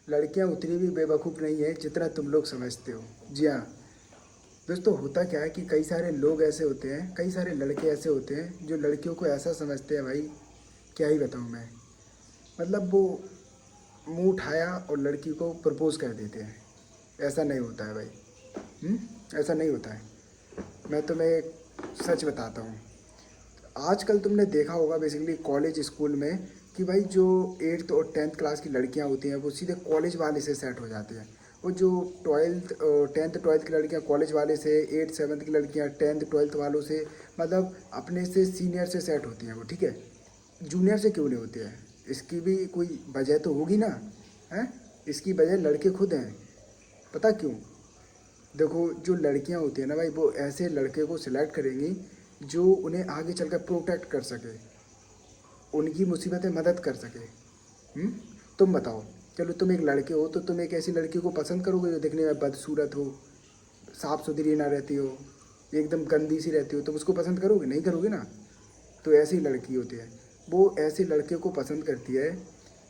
लड़कियां उतनी भी बेवकूफ़ नहीं है जितना तुम लोग समझते हो। जी हाँ दोस्तों, होता क्या है कि कई सारे लोग ऐसे होते हैं, कई सारे लड़के ऐसे होते हैं जो लड़कियों को ऐसा समझते हैं भाई, क्या ही बताऊँ मैं। मतलब वो मुंह उठाया और लड़की को प्रपोज कर देते हैं। ऐसा नहीं होता है भाई। ऐसा नहीं होता है। मैं तुम्हें एक सच बताता हूँ। आजकल तुमने देखा होगा बेसिकली कॉलेज स्कूल में कि भाई जो 8th और 10th क्लास की लड़कियां होती हैं वो सीधे कॉलेज वाले से सेट हो जाती हैं। वो जो 12th 10th 12th की लड़कियां कॉलेज वाले से, 8th 7th की लड़कियां 10th 12th वालों से, मतलब अपने से सीनियर से सेट होती हैं वो, ठीक है। जूनियर से क्यों नहीं होती है? इसकी भी कोई वजह तो होगी ना। है, इसकी वजह लड़के खुद हैं। पता क्यों? देखो, जो लड़कियां होती हैं ना भाई, वो ऐसे लड़के को सिलेक्ट करेंगी जो उन्हें आगे चलकर प्रोटेक्ट कर सके, उनकी मुसीबत में मदद कर सके। हम्म? तुम बताओ, चलो तुम एक लड़के हो तो तुम एक ऐसी लड़की को पसंद करोगे जो दिखने में बदसूरत हो, साफ़ सुथरी ना रहती हो, एकदम गंदी सी रहती हो? तुम उसको पसंद करोगे? नहीं करोगे ना। तो ऐसी लड़की होती है, वो ऐसे लड़के को पसंद करती है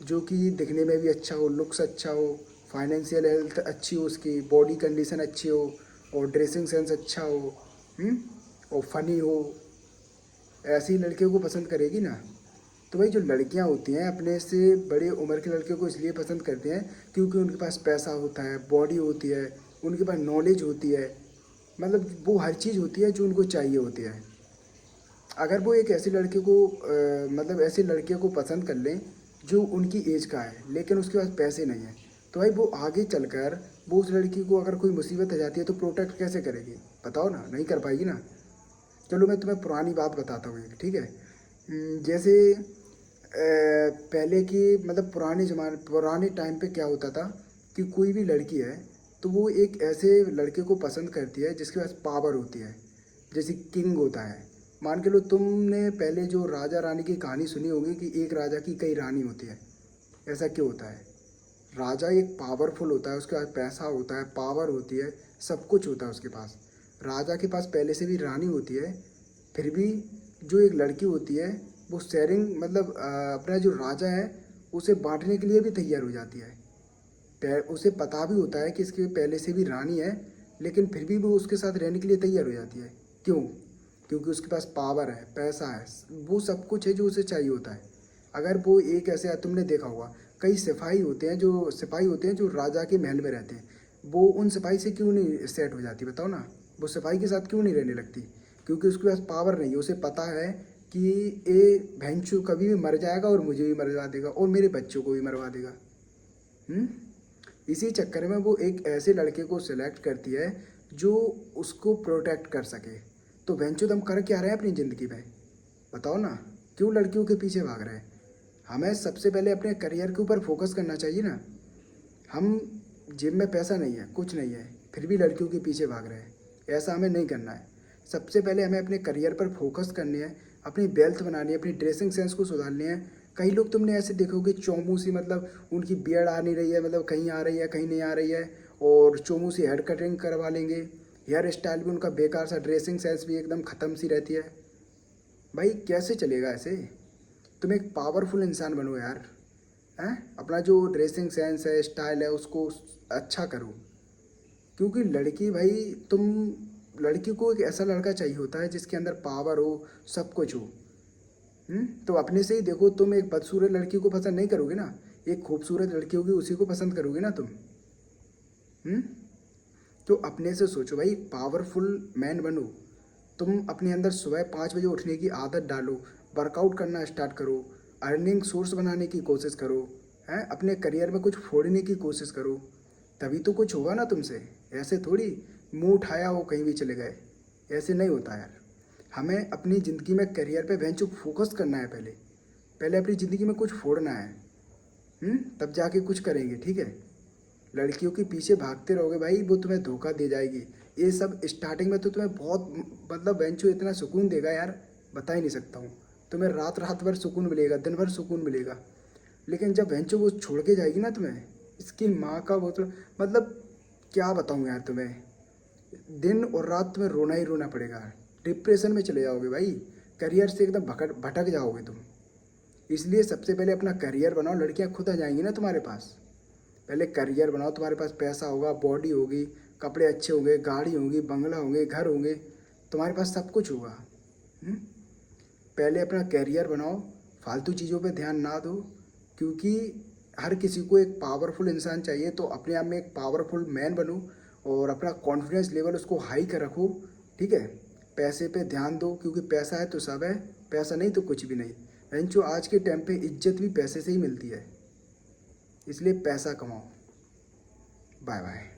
जो कि दिखने में भी अच्छा हो, लुक्स अच्छा हो, फाइनेंशियल हेल्थ अच्छी हो, उसकी बॉडी कंडीशन अच्छी हो, और ड्रेसिंग सेंस अच्छा हो, हम्म? और फनी हो। ऐसी लड़कियों को पसंद करेगी ना। तो भाई जो लड़कियां होती हैं अपने से बड़े उम्र के लड़के को इसलिए पसंद करती हैं क्योंकि उनके पास पैसा होता है, बॉडी होती है, उनके पास नॉलेज होती है, मतलब वो हर चीज़ होती है जो उनको चाहिए होती है। अगर वो एक ऐसी लड़के को मतलब ऐसे लड़के को पसंद कर लें जो उनकी एज का है लेकिन उसके पास पैसे नहीं हैं, तो भाई वो आगे चलकर वो उस लड़की को अगर कोई मुसीबत आ जाती है तो प्रोटेक्ट कैसे करेगी? बताओ ना, नहीं कर पाएगी ना। चलो मैं तुम्हें पुरानी बात बताता हूँ एक, ठीक है। जैसे पहले की मतलब पुराने टाइम पे क्या होता था कि कोई भी लड़की है तो वो एक ऐसे लड़के को पसंद करती है जिसके पास पावर होती है, जैसे किंग होता है। मान के लो, तुमने पहले जो राजा रानी की कहानी सुनी होगी कि एक राजा की कई रानी होती है। ऐसा क्यों होता है? राजा एक पावरफुल होता है, उसके पास पैसा होता है, पावर होती है, सब कुछ होता है उसके पास। राजा के पास पहले से भी रानी होती है, फिर भी जो एक लड़की होती है वो शेयरिंग मतलब अपना जो राजा है उसे बांटने के लिए भी तैयार हो जाती है। उसे पता भी होता है कि इसके पहले से भी रानी है, लेकिन फिर भी वो उसके साथ रहने के लिए तैयार हो जाती है। क्यों? क्योंकि उसके पास पावर है, पैसा है, वो सब कुछ है जो उसे चाहिए होता है। अगर वो एक ऐसे, तुमने देखा होगा कई सिपाही होते हैं जो राजा के महल में रहते हैं, वो उन सिपाही से क्यों नहीं सेट हो जाती? बताओ ना। वो सिपाही के साथ क्यों नहीं रहने लगती? क्योंकि उसके पास पावर नहीं है। उसे पता है कि ये भैंचू कभी भी मर जाएगा और मुझे भी मरवा देगा और मेरे बच्चों को भी मरवा देगा। हम्म? इसी चक्कर में वो एक ऐसे लड़के को सिलेक्ट करती है जो उसको प्रोटेक्ट कर सके। तो वेंचो तुम कर क्या रहे हैं अपनी ज़िंदगी में? बताओ ना, क्यों लड़कियों के पीछे भाग रहे हैं? हमें सबसे पहले अपने करियर के ऊपर फोकस करना चाहिए ना। हम जेब में पैसा नहीं है, कुछ नहीं है, फिर भी लड़कियों के पीछे भाग रहे हैं। ऐसा हमें नहीं करना है। सबसे पहले हमें अपने करियर पर फोकस करनी है, अपनी वेल्थ बनानी है, अपनी ड्रेसिंग सेंस को सुधारनी है। कई लोग तुमने ऐसे देखोगे चोमू सी, मतलब उनकी बियर्ड आ नहीं रही है, मतलब कहीं आ रही है कहीं नहीं आ रही है, और चोमू सी हेयर कटिंग करवा लेंगे। हेयर स्टाइल भी उनका बेकार सा, ड्रेसिंग सेंस भी एकदम ख़त्म सी रहती है। भाई कैसे चलेगा ऐसे? तुम एक पावरफुल इंसान बनो यार। हैं? अपना जो ड्रेसिंग सेंस है, स्टाइल है, उसको अच्छा करो। क्योंकि लड़की भाई, तुम लड़की को एक ऐसा लड़का चाहिए होता है जिसके अंदर पावर हो, सब कुछ हो। तो अपने से ही देखो, तुम एक बदसूरत लड़की को पसंद नहीं करोगे ना, एक खूबसूरत लड़की होगी उसी को पसंद करोगे ना तुम। हम्म? तो अपने से सोचो भाई, पावरफुल मैन बनो। तुम अपने अंदर सुबह 5 बजे उठने की आदत डालो, वर्कआउट करना स्टार्ट करो, अर्निंग सोर्स बनाने की कोशिश करो, हैं, अपने करियर में कुछ फोड़ने की कोशिश करो। तभी तो कुछ होगा ना तुमसे। ऐसे थोड़ी मुंह उठाया हो कहीं भी चले गए, ऐसे नहीं होता यार। हमें अपनी ज़िंदगी में करियर पे बेंचो फोकस करना है। पहले पहले अपनी ज़िंदगी में कुछ फोड़ना है। तब जाके कुछ करेंगे, ठीक है। लड़कियों के पीछे भागते रहोगे भाई, वो तुम्हें धोखा दे जाएगी। ये सब स्टार्टिंग में तो तुम्हें बहुत, मतलब बेंचो इतना सुकून देगा यार, बता ही नहीं सकता हूँ। तुम्हें रात रात भर सुकून मिलेगा, दिन भर सुकून मिलेगा। लेकिन जब बेंचो वो छोड़ के जाएगी ना तुम्हें, इसकी माँ का वो तो, मतलब क्या बताऊँ यार तुम्हें। दिन और रात तुम्हें रोना ही रोना पड़ेगा। डिप्रेशन में चले जाओगे भाई, करियर से एकदम भटक भटक जाओगे तुम। इसलिए सबसे पहले अपना करियर बनाओ, लड़कियां खुद आ जाएंगी ना तुम्हारे पास। पहले करियर बनाओ, तुम्हारे पास पैसा होगा, बॉडी होगी, कपड़े अच्छे होंगे, गाड़ी होगी, बंगला होंगे, घर होंगे, तुम्हारे पास सब कुछ होगा। हम्म? पहले अपना कैरियर बनाओ, फालतू चीज़ों पे ध्यान ना दो, क्योंकि हर किसी को एक पावरफुल इंसान चाहिए। तो अपने आप में एक पावरफुल मैन बनो और अपना कॉन्फिडेंस लेवल उसको हाई कर रखो। ठीक है, पैसे पे ध्यान दो, क्योंकि पैसा है तो सब है, पैसा नहीं तो कुछ भी नहीं। बेंचो आज के टाइम पे इज्जत भी पैसे से ही मिलती है, इसलिए पैसा कमाओ। Bye bye.